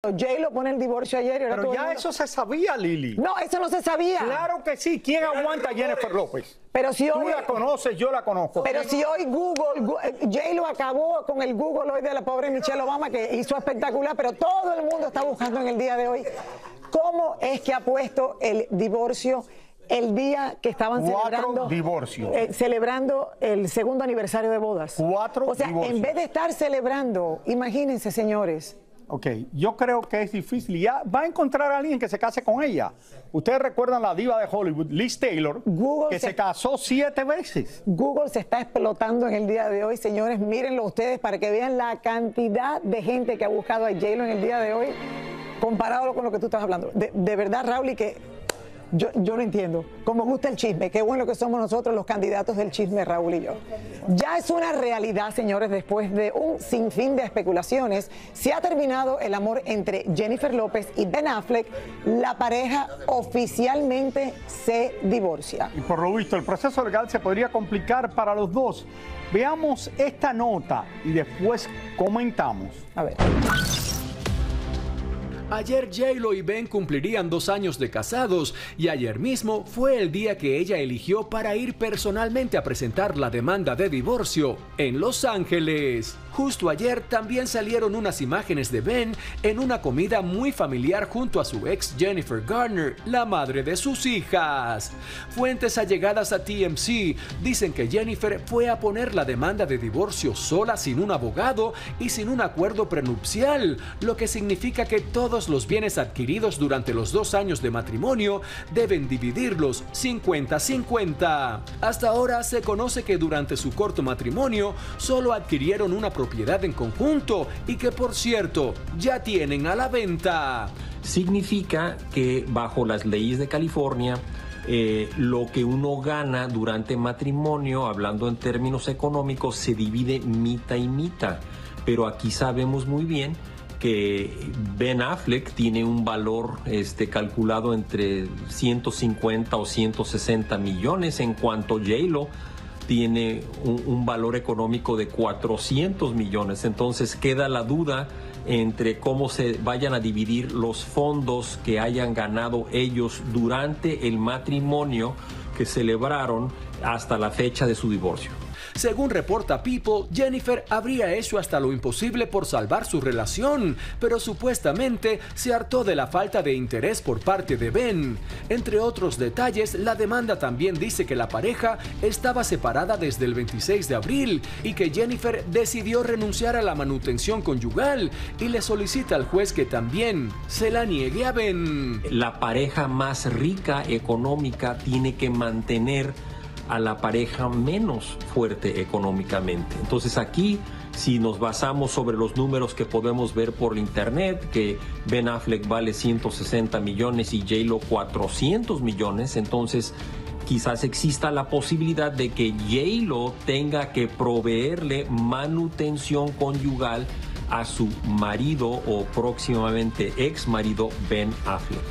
J-Lo pone el divorcio ayer y ahora Pero todo el ya mundo... eso se sabía, Lili. No, eso no se sabía. Claro que sí. ¿Quién aguanta a Jennifer López? Pero si Tú hoy... la conoces, yo la conozco. Pero si hoy J-Lo acabó con el Google hoy de la pobre Michelle Obama, que hizo espectacular, pero todo el mundo está buscando en el día de hoy cómo es que ha puesto el divorcio el día que estaban celebrando el segundo aniversario de bodas. 4 o sea, divorcios. En vez de estar celebrando, imagínense, señores. Ok, yo creo que es difícil. Ya va a encontrar a alguien que se case con ella. Ustedes recuerdan la diva de Hollywood, Liz Taylor, que se casó 7 veces. Google se está explotando en el día de hoy, señores. Mírenlo ustedes para que vean la cantidad de gente que ha buscado a J-Lo en el día de hoy, comparado con lo que tú estás hablando. De verdad, Raúl, y que yo no entiendo. Como gusta el chisme, qué bueno que somos nosotros los candidatos del chisme, Raúl y yo. Ya es una realidad, señores, después de un sinfín de especulaciones, se ha terminado el amor entre Jennifer López y Ben Affleck. La pareja oficialmente se divorcia. Y por lo visto, el proceso legal se podría complicar para los dos. Veamos esta nota y después comentamos. A ver. Ayer J-Lo y Ben cumplirían 2 años de casados y ayer mismo fue el día que ella eligió para ir personalmente a presentar la demanda de divorcio en Los Ángeles. Justo ayer también salieron unas imágenes de Ben en una comida muy familiar junto a su ex Jennifer Garner, la madre de sus hijas. Fuentes allegadas a TMZ dicen que Jennifer fue a poner la demanda de divorcio sola, sin un abogado y sin un acuerdo prenupcial, lo que significa que todos los bienes adquiridos durante los 2 años de matrimonio deben dividirlos 50-50. Hasta ahora se conoce que durante su corto matrimonio solo adquirieron una propiedad en conjunto y que, por cierto, ya tienen a la venta. Significa que bajo las leyes de California, lo que uno gana durante matrimonio, hablando en términos económicos, se divide mitad y mitad. Pero aquí sabemos muy bien que Ben Affleck tiene un valor calculado entre 150 o 160 millones, en cuanto J-Lo tiene un valor económico de 400 millones. Entonces queda la duda entre cómo se vayan a dividir los fondos que hayan ganado ellos durante el matrimonio que celebraron hasta la fecha de su divorcio. Según reporta People, Jennifer habría hecho hasta lo imposible por salvar su relación, pero supuestamente se hartó de la falta de interés por parte de Ben. Entre otros detalles, la demanda también dice que la pareja estaba separada desde el 26 de abril y que Jennifer decidió renunciar a la manutención conyugal y le solicita al juez que también se la niegue a Ben. La pareja más rica económica tiene que mantener a la pareja menos fuerte económicamente. Entonces aquí, si nos basamos sobre los números que podemos ver por internet, que Ben Affleck vale 160 millones y J-Lo 400 millones, entonces quizás exista la posibilidad de que J-Lo tenga que proveerle manutención conyugal a su marido o próximamente ex marido Ben Affleck.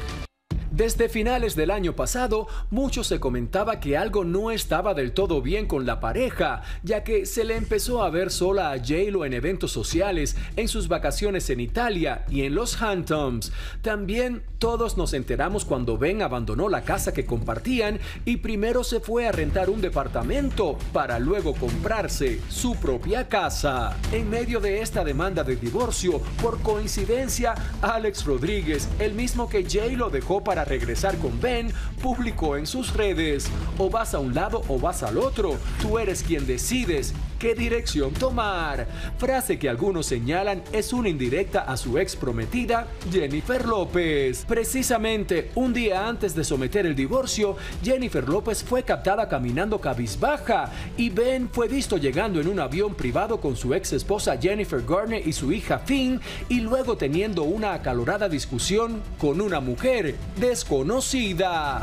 Desde finales del año pasado, mucho se comentaba que algo no estaba del todo bien con la pareja, ya que se le empezó a ver sola a J-Lo en eventos sociales, en sus vacaciones en Italia y en los Hamptons. También todos nos enteramos cuando Ben abandonó la casa que compartían y primero se fue a rentar un departamento para luego comprarse su propia casa. En medio de esta demanda de divorcio, por coincidencia, Alex Rodríguez, el mismo que J-Lo dejó para regresar con Ben, publicó en sus redes: o vas a un lado o vas al otro, tú eres quien decides qué dirección tomar. Frase que algunos señalan es una indirecta a su ex prometida Jennifer López. Precisamente un día antes de someter el divorcio, Jennifer López fue captada caminando cabizbaja y Ben fue visto llegando en un avión privado con su ex esposa Jennifer Garner y su hija Finn, y luego teniendo una acalorada discusión con una mujer desconocida.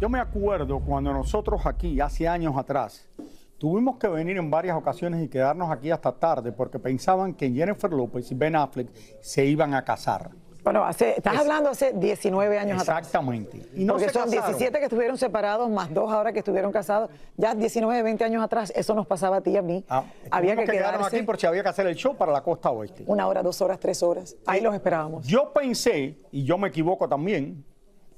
Yo me acuerdo cuando nosotros aquí, hace años atrás, tuvimos que venir en varias ocasiones y quedarnos aquí hasta tarde porque pensaban que Jennifer López y Ben Affleck se iban a casar. Bueno, estás hablando hace 19 años atrás. Exactamente. Y no porque se son casaron. 17 que estuvieron separados, más 2 ahora que estuvieron casados. Ya 19, 20 años atrás, eso nos pasaba a ti y a mí. Había que quedaron quedarse aquí porque había que hacer el show para la costa oeste. 1 hora, 2 horas, 3 horas. Ahí los esperábamos. Yo pensé, y yo me equivoco también,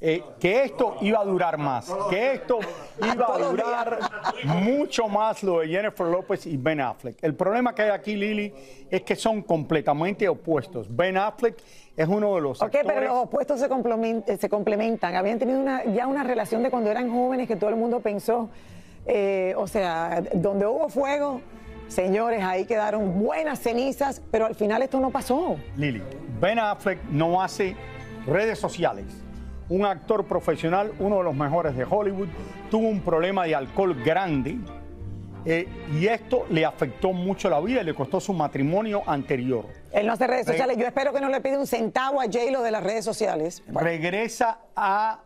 que esto iba a durar más, que esto iba a durar mucho más lo de Jennifer López y Ben Affleck. El problema que hay aquí, Lili, es que son completamente opuestos. Ben Affleck es uno de los actores... pero los opuestos se complementan. Habían tenido ya una relación de cuando eran jóvenes que todo el mundo pensó, o sea, donde hubo fuego, señores, ahí quedaron buenas cenizas, pero al final esto no pasó. Lili, Ben Affleck no hace redes sociales. Un actor profesional, uno de los mejores de Hollywood, tuvo un problema de alcohol grande y esto le afectó mucho la vida y le costó su matrimonio anterior. Él no hace redes sociales. Yo espero que no le pida un centavo a J-Lo de las redes sociales. Regresa a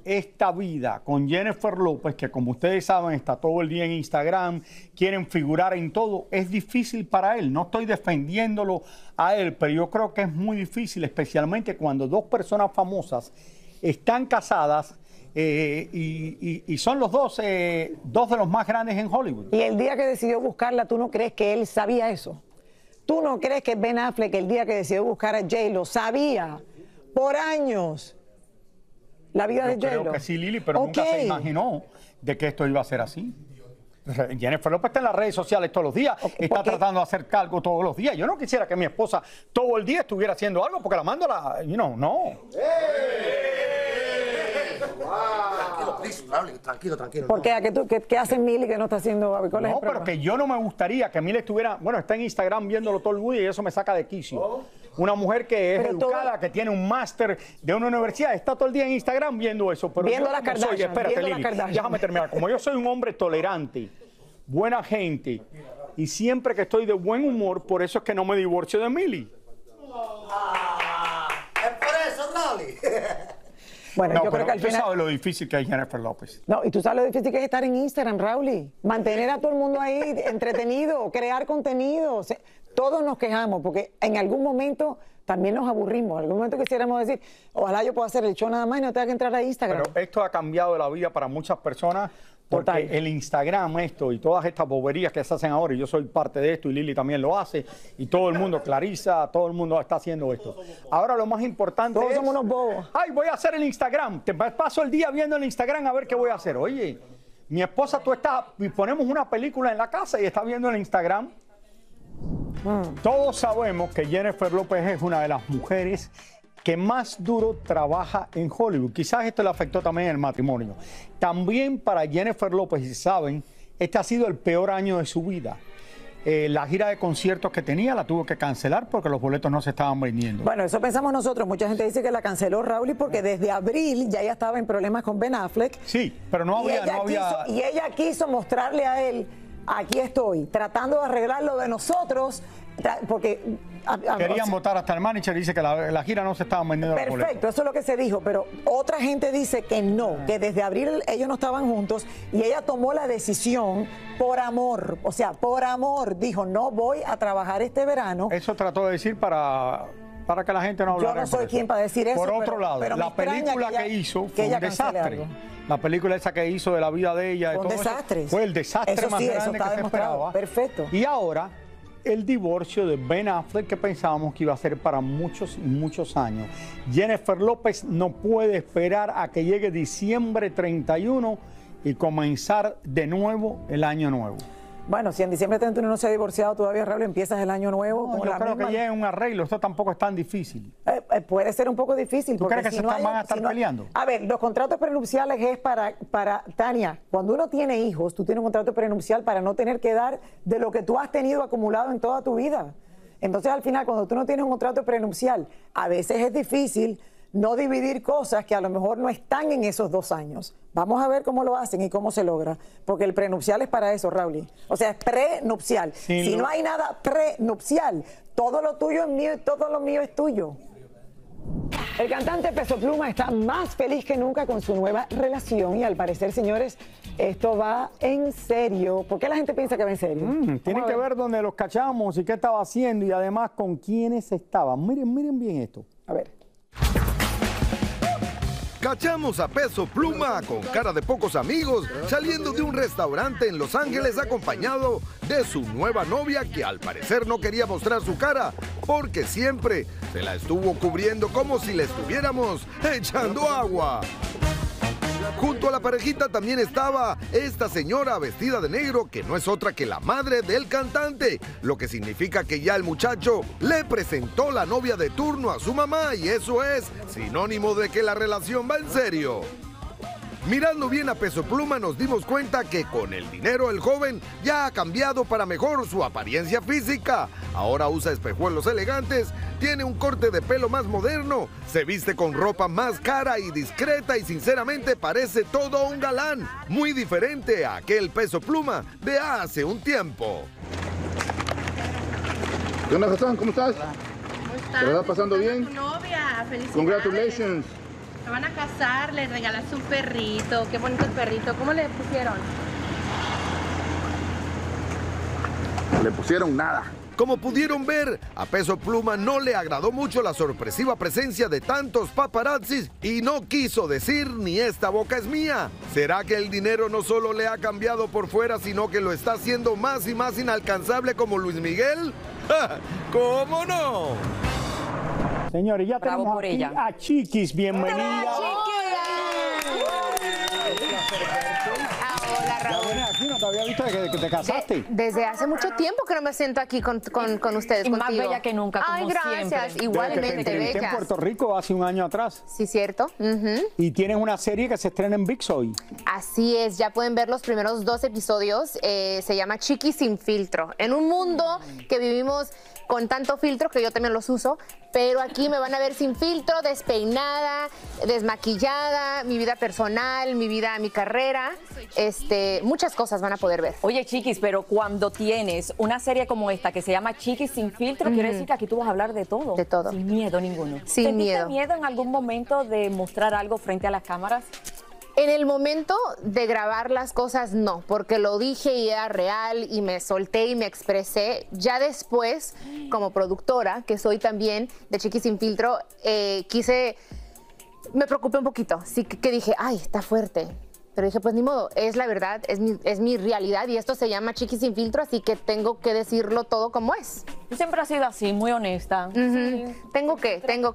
esta vida con Jennifer López, que como ustedes saben está todo el día en Instagram, quieren figurar en todo. Es difícil para él, no estoy defendiéndolo a él, pero yo creo que es muy difícil, especialmente cuando dos personas famosas están casadas y son los dos de los más grandes en Hollywood. Y el día que decidió buscarla, ¿tú no crees que él sabía eso? ¿Tú no crees que Ben Affleck el día que decidió buscar a J-Lo sabía por años la vida de J-Lo? Creo que sí, Lili, pero nunca se imaginó de que esto iba a ser así. Jennifer López está en las redes sociales todos los días, está tratando de hacer algo todos los días. Yo no quisiera que mi esposa todo el día estuviera haciendo algo porque la mando a la... no. Tranquilo. ¿Por qué? ¿Qué hace Milly que no está haciendo? No, pero que yo no me gustaría que Milly estuviera... Bueno, está en Instagram viéndolo todo el día y eso me saca de quicio. Una mujer que es educada, que tiene un máster de una universidad, está todo el día en Instagram viendo eso. Pero viendo yo las Kardashian. Espérate, Lili, déjame terminar. Como yo soy un hombre tolerante, buena gente, y siempre que estoy de buen humor, por eso es que no me divorcio de Milly. Es por eso, Raúl. Bueno, No, yo creo que al final... Tú sabes lo difícil que es Jennifer López. No, y tú sabes lo difícil que es estar en Instagram, Raúl. Mantener a todo el mundo ahí entretenido, crear contenido. O sea, todos nos quejamos porque en algún momento también nos aburrimos. En algún momento quisiéramos decir, ojalá yo pueda hacer el show nada más y no tenga que entrar a Instagram. Pero esto ha cambiado la vida para muchas personas. Porque Total. el Instagram, esto y todas estas boberías que se hacen ahora, y yo soy parte de esto, y Lili también lo hace, y todo el mundo, Clarisa, todo el mundo está haciendo esto. Ahora lo más importante Todos es... somos unos bobos. Ay, voy a hacer el Instagram. Te paso el día viendo el Instagram a ver qué voy a hacer. Oye, mi esposa, ponemos una película en la casa y está viendo el Instagram. Todos sabemos que Jennifer López es una de las mujeres que más duro trabaja en Hollywood. Quizás esto le afectó también el matrimonio. También para Jennifer López, si saben, este ha sido el peor año de su vida. La gira de conciertos que tenía la tuvo que cancelar porque los boletos no se estaban vendiendo. Bueno, eso pensamos nosotros. Mucha gente dice que la canceló Raúl porque desde abril ya ella estaba en problemas con Ben Affleck. Sí, pero no había... Y ella quiso mostrarle a él, aquí estoy, tratando de arreglar lo de nosotros, porque... Querían votar hasta el manager, dice que la gira no se estaban vendiendo los boletos. Perfecto, eso es lo que se dijo, pero otra gente dice que no, que desde abril ellos no estaban juntos y ella tomó la decisión por amor, o sea, por amor, dijo, no voy a trabajar este verano. Eso trató de decir para que la gente no hablara. Yo no soy quien para decir eso. Por otro lado, pero la película que hizo fue un desastre. La película esa que hizo de la vida de ella, fue un desastre. Fue el desastre eso más sí, grande que se esperaba. Perfecto. Y ahora el divorcio de Ben Affleck, que pensábamos que iba a ser para muchos y muchos años. Jennifer López no puede esperar a que llegue diciembre 31 y comenzar de nuevo el año nuevo. Bueno, si en diciembre 31 no se ha divorciado todavía, Raúl, empiezas el año nuevo. No, yo creo que llegue un arreglo, esto tampoco es tan difícil. Puede ser un poco difícil. ¿Tú crees que van a estar peleando? A ver, los contratos prenupciales es para Tania, cuando uno tiene hijos, tú tienes un contrato prenupcial para no tener que dar de lo que tú has tenido acumulado en toda tu vida. Entonces, al final, cuando tú no tienes un contrato prenupcial, a veces es difícil no dividir cosas que a lo mejor no están en esos 2 años. Vamos a ver cómo lo hacen y cómo se logra, porque el prenupcial es para eso, Raúl. O sea, es prenupcial. Sí, si no hay nada prenupcial, todo lo tuyo es mío y todo lo mío es tuyo. El cantante Peso Pluma está más feliz que nunca con su nueva relación y al parecer, señores, esto va en serio. ¿Por qué la gente piensa que va en serio? Tiene que ver dónde los cachamos y qué estaba haciendo y además con quiénes estaban. Miren bien esto. A ver. Cachamos a Peso Pluma con cara de pocos amigos saliendo de un restaurante en Los Ángeles acompañado de su nueva novia que al parecer no quería mostrar su cara porque siempre se la estuvo cubriendo como si le estuviéramos echando agua. Junto a la parejita también estaba esta señora vestida de negro que no es otra que la madre del cantante, lo que significa que ya el muchacho le presentó la novia de turno a su mamá y eso es sinónimo de que la relación va en serio. Mirando bien a Peso Pluma nos dimos cuenta que con el dinero el joven ya ha cambiado para mejor su apariencia física. Ahora usa espejuelos elegantes, tiene un corte de pelo más moderno, se viste con ropa más cara y discreta y sinceramente parece todo un galán, muy diferente a aquel Peso Pluma de hace un tiempo. ¿Qué onda, Hassan? ¿Cómo estás? ¿Cómo estás? ¿Te la estás pasando bien? Tu novia, felicidades. Congratulations. Se van a casar, le regalaste un perrito. Qué bonito el perrito. ¿Cómo le pusieron? Le pusieron nada. Como pudieron ver, a Peso Pluma no le agradó mucho la sorpresiva presencia de tantos paparazzis y no quiso decir ni esta boca es mía. ¿Será que el dinero no solo le ha cambiado por fuera, sino que lo está haciendo más y más inalcanzable como Luis Miguel? ¡Ja! ¿Cómo no? Señores, ya Bravo tenemos por aquí ella. a Chiquis, bienvenida. Hola, Ya Raúl. vienes aquí, no te había visto desde que te casaste. Desde hace mucho tiempo que no me siento aquí con ustedes, Y más contigo. bella que nunca, como Ay, gracias. siempre. Desde que te Igualmente entrevisté en bellas. Puerto Rico hace un año atrás. Sí, cierto. Ujú. Y tienes una serie que se estrena en ViX hoy. Así es, ya pueden ver los primeros 2 episodios. Se llama Chiquis sin filtro. En un mundo que vivimos con tanto filtro, que yo también los uso, pero aquí me van a ver sin filtro, despeinada, desmaquillada, mi vida personal, mi carrera, muchas cosas van a poder ver. Oye, Chiquis, pero cuando tienes una serie como esta que se llama Chiquis sin filtro, quiere decir que aquí tú vas a hablar de todo. De todo. Sin miedo ninguno. Sin ¿Sentiste miedo. miedo en algún momento de mostrar algo frente a las cámaras? En el momento de grabar las cosas, no, porque lo dije y era real y me solté y me expresé. Ya después, como productora, que soy también de Chiquis sin filtro, me preocupé un poquito. Sí, que dije, ay, está fuerte. Pero dije, pues ni modo, es la verdad, es mi realidad y esto se llama Chiquis sin filtro, así que tengo que decirlo todo como es. Tú siempre has sido así, muy honesta. Ujú. Tengo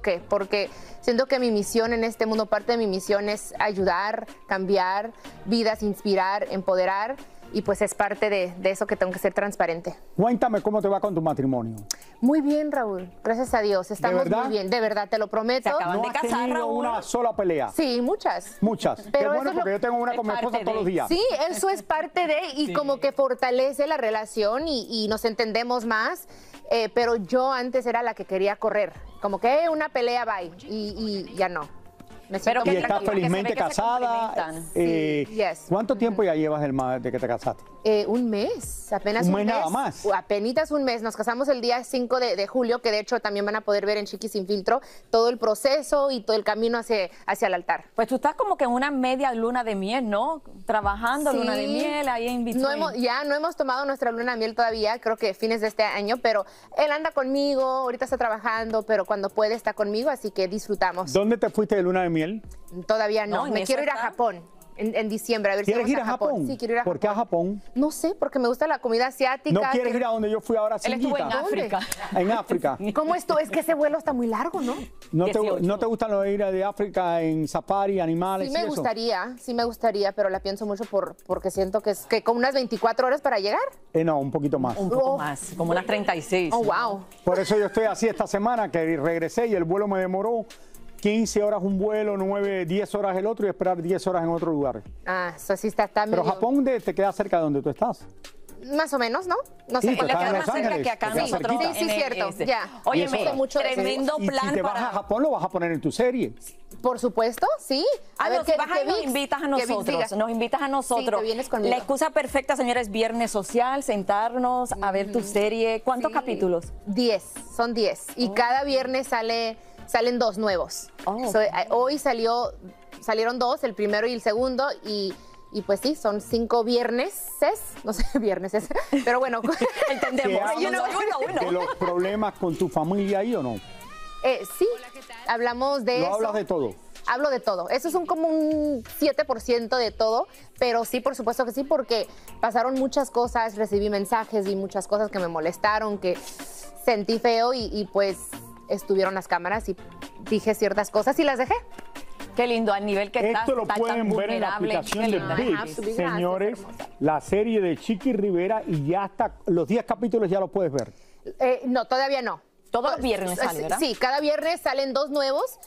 que, porque siento que mi misión en este mundo, parte de mi misión es ayudar, cambiar vidas, inspirar, empoderar, y pues es parte de eso que tengo que ser transparente. Cuéntame cómo te va con tu matrimonio. Muy bien, Raúl, gracias a Dios, estamos verdad? muy bien, de verdad, te lo prometo. Se acaban ¿No de has casar, tenido Raúl? una sola pelea? Sí, muchas. Muchas. Qué Pero bueno eso es porque lo- yo tengo una es con mi esposa parte todos los de- días. Sí, eso es parte de, y como que fortalece la relación y nos entendemos más, pero yo antes era la que quería correr, como que una pelea, bye, y ya no. Me siento Pero Y que muy estás tranquila, tranquila. felizmente que se ve que se casada. complementan. Sí, yes. ¿Cuánto tiempo ya llevas de que te casaste? Un mes, apenas ¿Un un mes mes. nada más? Apenitas un mes. Nos casamos el día 5 de julio, que de hecho también van a poder ver en Chiquis sin filtro todo el proceso y todo el camino hacia el altar. Pues tú estás como que en una media luna de miel, ¿no? Trabajando luna de Sí. miel ahí en between. No hemos tomado nuestra luna de miel todavía, creo que fines de este año, pero él anda conmigo, ahorita está trabajando, pero cuando puede está conmigo, así que disfrutamos. ¿Dónde te fuiste de luna de miel? Todavía no, No, en me eso quiero ir a está. Japón. En diciembre, a ver si ¿Quieres vamos ir a Japón? Sí, quiero ir a Japón. ¿Por qué a Japón? No sé, porque me gusta la comida asiática. ¿No quieres ir a donde yo fui ahora, Él estuvo en Cinguita? África. En África. ¿Cómo esto? Es que ese vuelo está muy largo, ¿no? ¿No te 18. gustan los ir de África en safari, animales Sí y me eso? gustaría, pero la pienso mucho porque siento que es que con unas 24 horas para llegar. No, un poquito más. Un poco Oh. más, como unas 36. Oh, wow. Por eso yo estoy así esta semana, que regresé y el vuelo me demoró 15 horas un vuelo, 9, 10 horas el otro y esperar 10 horas en otro lugar. Ah, eso sí está Pero medio- Japón te queda cerca de donde tú estás. Más o menos, ¿no? No sé. Sí, Pues le estás en queda Los más cerca Ángeles, que acá te queda nosotros. cerquita. Sí, cierto, ese. ya. Oye, 10 horas. tremendo Y plan si te vas para... a Japón, lo vas a poner en tu serie. Por supuesto, sí. No, si vas ahí, nos Vix, invitas a que Vix nosotros. diga. Nos invitas a nosotros. Sí, te vienes conmigo. La excusa perfecta, señora, es viernes social, sentarnos a ver tu serie. ¿Cuántos Sí. capítulos? 10, son 10. Y cada viernes salen 2 nuevos. Oh. Hoy salieron 2, el primero y el segundo, y pues sí, son 5 vierneses, no sé, vierneses, pero bueno, Entendemos. ¿Que hablas de los problemas con tu familia ahí o no? sí, hablamos de ¿Lo eso. hablas de todo? hablo de todo. Eso es como un 7% de todo, pero sí, por supuesto que sí, porque pasaron muchas cosas, recibí mensajes y muchas cosas que me molestaron, que sentí feo y pues estuvieron las cámaras y dije ciertas cosas y las dejé. Qué lindo, al nivel que Esto lo pueden ver en la aplicación de ViX, señores, la serie de Chiqui Rivera, y ya está, los 10 capítulos ya los puedes ver. No, todavía no. Todos los viernes sale, ¿verdad? Sí, cada viernes salen 2 nuevos.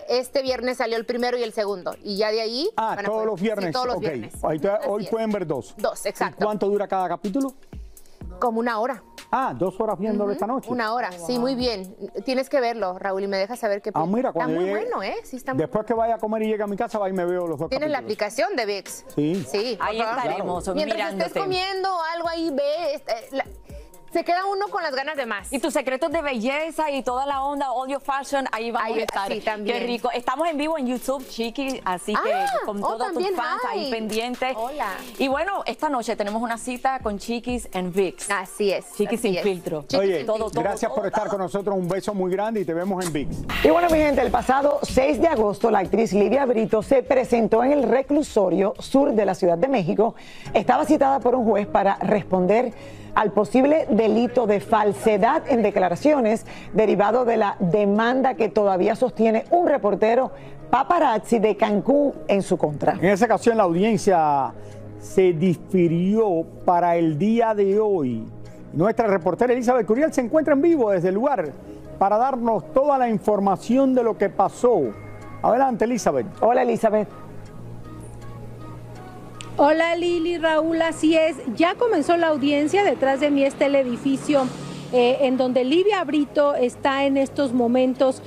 Este viernes salió el primero y el segundo. Y ya de ahí... todos los viernes. Sí, todos los ok. viernes. Hoy pueden ver 2. 2, exacto. ¿Y cuánto dura cada capítulo? Como 1 hora. 2 horas viéndolo esta noche. 1 hora, sí, muy bien. Tienes que verlo, Raúl, y me dejas saber qué piensas. Mira, está cuando muy llegue, bueno, ¿eh? Sí, está después que vaya a comer y llegue a mi casa, va y me veo los 2 Tienes la capítulos. aplicación de ViX. Sí. Sí. Ahí estaremos, Mientras mirándote. estés comiendo algo ahí, ve... se queda uno con las ganas de más. Y tus secretos de belleza y toda la onda, all your fashion, ahí vamos a estar. Sí, también. Qué rico. Estamos en vivo en YouTube, Chiqui, así que con todos tus fans ahí pendientes. Hola. Y bueno, esta noche tenemos una cita con Chiquis en ViX. Así es. Chiquis sin filtro. Oye, gracias por estar con nosotros. Un beso muy grande y te vemos en ViX. Y bueno, mi gente, el pasado 6 de agosto, la actriz Livia Brito se presentó en el reclusorio sur de la Ciudad de México. Estaba citada por un juez para responder al posible delito de falsedad en declaraciones derivado de la demanda que todavía sostiene un reportero paparazzi de Cancún en su contra. En esa ocasión la audiencia se difirió para el día de hoy. Nuestra reportera Elizabeth Curiel se encuentra en vivo desde el lugar para darnos toda la información de lo que pasó. Adelante, Elizabeth. Hola, Elizabeth. Hola Lili, Raúl, así es, ya comenzó la audiencia. Detrás de mí está el edificio en donde Livia Brito está en estos momentos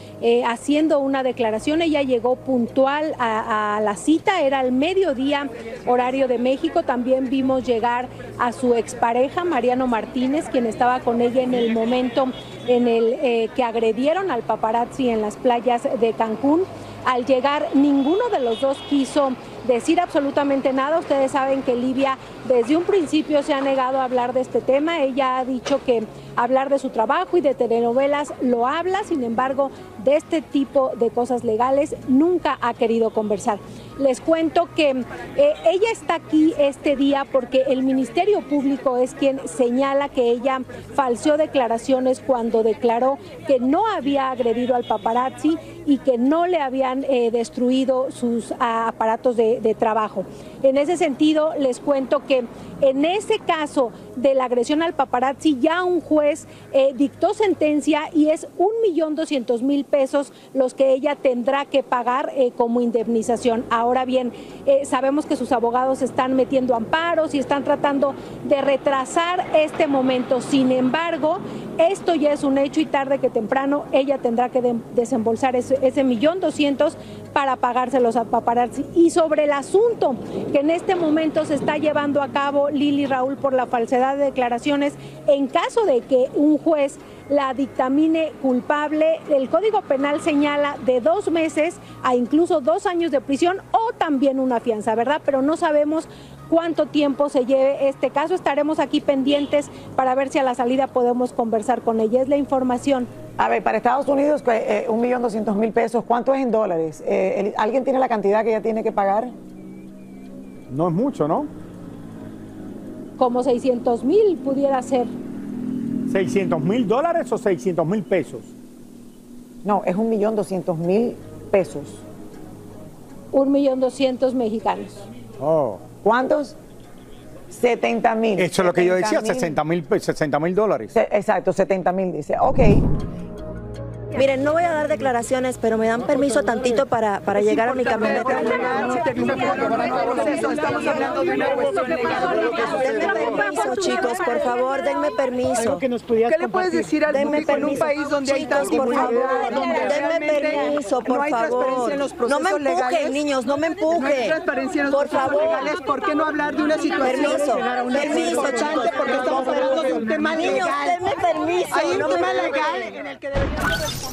haciendo una declaración. Ella llegó puntual a la cita, era al mediodía horario de México. También vimos llegar a su expareja Mariano Martínez, quien estaba con ella en el momento en el que agredieron al paparazzi en las playas de Cancún. Al llegar, ninguno de los dos quiso decir absolutamente nada. Ustedes saben que Livia desde un principio se ha negado a hablar de este tema. Ella ha dicho que hablar de su trabajo y de telenovelas lo habla, sin embargo, de este tipo de cosas legales nunca ha querido conversar. Les cuento que ella está aquí este día porque el Ministerio Público es quien señala que ella falseó declaraciones cuando declaró que no había agredido al paparazzi y que no le habían destruido sus aparatos de trabajo. En ese sentido, les cuento que en ese caso de la agresión al paparazzi ya un juez dictó sentencia y es 1.200.000 pesos los que ella tendrá que pagar como indemnización. Ahora bien, sabemos que sus abogados están metiendo amparos y están tratando de retrasar este momento. Sin embargo, esto ya es un hecho y tarde que temprano ella tendrá que desembolsar ese 1.200.000 para pagárselos a paparazzi. Y sobre el asunto que en este momento se está llevando a cabo, Lili, Raúl, por la falsedad de declaraciones, en caso de que un juez la dictamine culpable, el Código Penal señala de 2 meses a incluso 2 años de prisión o también una fianza, ¿verdad? Pero no sabemos cuánto tiempo se lleve este caso. Estaremos aquí pendientes para ver si a la salida podemos conversar con ella. Es la información. A ver, para Estados Unidos, 1.200.000 pesos, ¿cuánto es en dólares? ¿Alguien tiene la cantidad que ella tiene que pagar? No es mucho, ¿no? Como 600.000 pudiera ser. ¿$600.000 o 600.000 pesos? No, es 1.200.000 pesos. 1.200.000 mexicanos. Oh. ¿Cuántos? 70.000. Eso es lo que yo decía, $60.000. Exacto, 70.000 dice. Ok. Miren, no voy a dar declaraciones, pero me dan permiso tantito para llegar a mi camioneta. Estamos hablando de una cuestión legal. Denme permiso, chicos, por favor, denme permiso. ¿Qué le puedes decir al público en un país donde hay tanto por favor, denme permiso, por favor. No me empujen, niños, no me empujen. No hay transparencia en los por favor. legales. ¿Por qué no hablar de una situación? Permiso, chicos, porque estamos hablando de un tema legal. Niños, denme permiso. Hay un tema legal en el que deberíamos...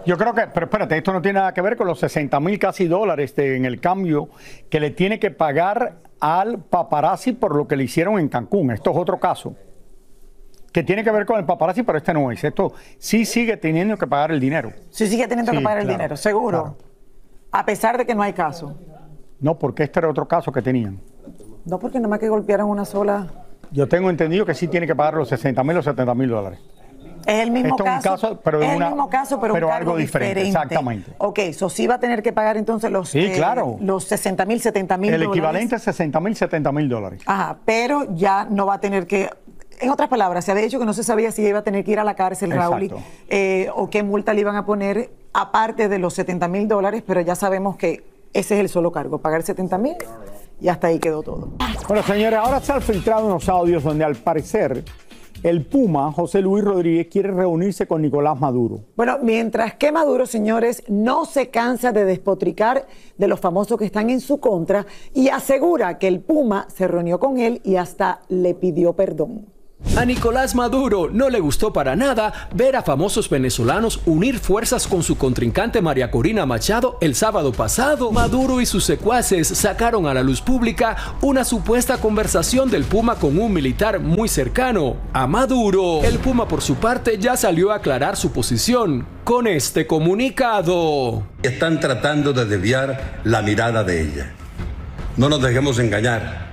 Yo creo que, pero espérate, esto no tiene nada que ver con los $60.000 casi dólares en el cambio que le tiene que pagar al paparazzi por lo que le hicieron en Cancún. Esto es otro caso que tiene que ver con el paparazzi, pero este no es. Esto sí sigue teniendo que pagar el dinero. Sí sigue teniendo que pagar el dinero, seguro. A pesar de que no hay caso. No, porque este era otro caso que tenían. No, porque nada más que golpearon una sola. Yo tengo entendido que sí tiene que pagar los $60,000 o $70,000. Es el mismo Esto caso, es un caso, pero, es el mismo caso, pero un cargo algo diferente. Exactamente. Ok, sí va a tener que pagar entonces los, sí, claro. Los $60,000, $70,000. El equivalente a $60,000, $70,000. Ajá, pero ya no va a tener que. En otras palabras, se había dicho que no se sabía si iba a tener que ir a la cárcel, Raúl, o qué multa le iban a poner aparte de los $70,000, pero ya sabemos que ese es el solo cargo, pagar $70,000 y hasta ahí quedó todo. Bueno, señores, ahora se han filtrado unos audios donde al parecer el Puma, José Luis Rodríguez, quiere reunirse con Nicolás Maduro. Bueno, mientras que Maduro, señores, no se cansa de despotricar de los famosos que están en su contra y asegura que el Puma se reunió con él y hasta le pidió perdón. A Nicolás Maduro no le gustó para nada ver a famosos venezolanos unir fuerzas con su contrincante María Corina Machado el sábado pasado. Maduro y sus secuaces sacaron a la luz pública una supuesta conversación del Puma con un militar muy cercano a Maduro. El Puma, por su parte, ya salió a aclarar su posición con este comunicado. Están tratando de desviar la mirada de ella. No nos dejemos engañar.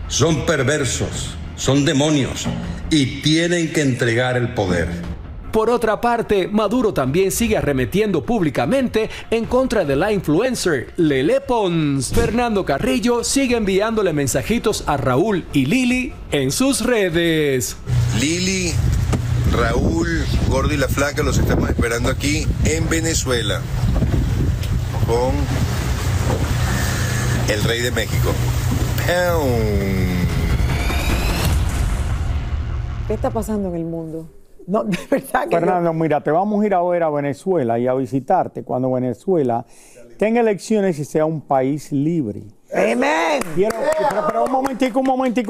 Son perversos. Son demonios y tienen que entregar el poder. Por otra parte, Maduro también sigue arremetiendo públicamente en contra de la influencer Lele Pons. Fernando Carrillo sigue enviándole mensajitos a Raúl y Lili en sus redes. Lili, Raúl, Gordo y la Flaca los estamos esperando aquí en Venezuela con el rey de México. ¿Qué está pasando en el mundo? No, de verdad que Fernando, mira, te vamos a ir a ver a Venezuela y a visitarte cuando Venezuela tenga elecciones y sea un país libre. ¡Amén! Pero un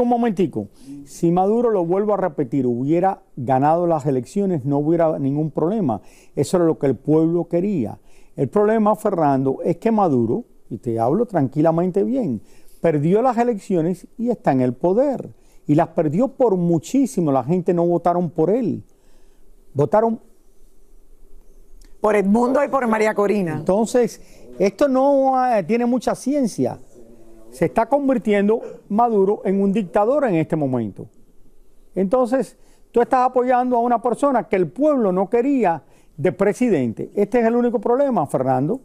momentico. Si Maduro, lo vuelvo a repetir, hubiera ganado las elecciones, no hubiera ningún problema. Eso era lo que el pueblo quería. El problema, Fernando, es que Maduro, y te hablo tranquilamente bien, perdió las elecciones y está en el poder. Y las perdió por muchísimo. La gente no votaron por él. Votaron por Edmundo y por María Corina. Entonces, esto no tiene mucha ciencia. Se está convirtiendo Maduro en un dictador en este momento. Entonces, tú estás apoyando a una persona que el pueblo no quería de presidente. Este es el único problema, Fernando.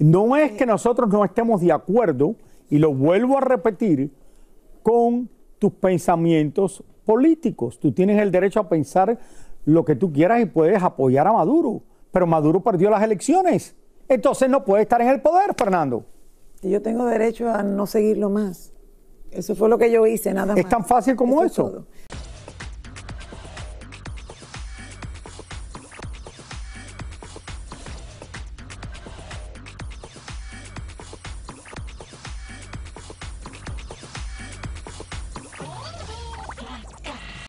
No es que nosotros no estemos de acuerdo, y lo vuelvo a repetir, con tus pensamientos políticos. Tú tienes el derecho a pensar lo que tú quieras y puedes apoyar a Maduro, pero Maduro perdió las elecciones, entonces no puede estar en el poder, Fernando. Y yo tengo derecho a no seguirlo más. Eso fue lo que yo hice, nada más. Es tan fácil como eso.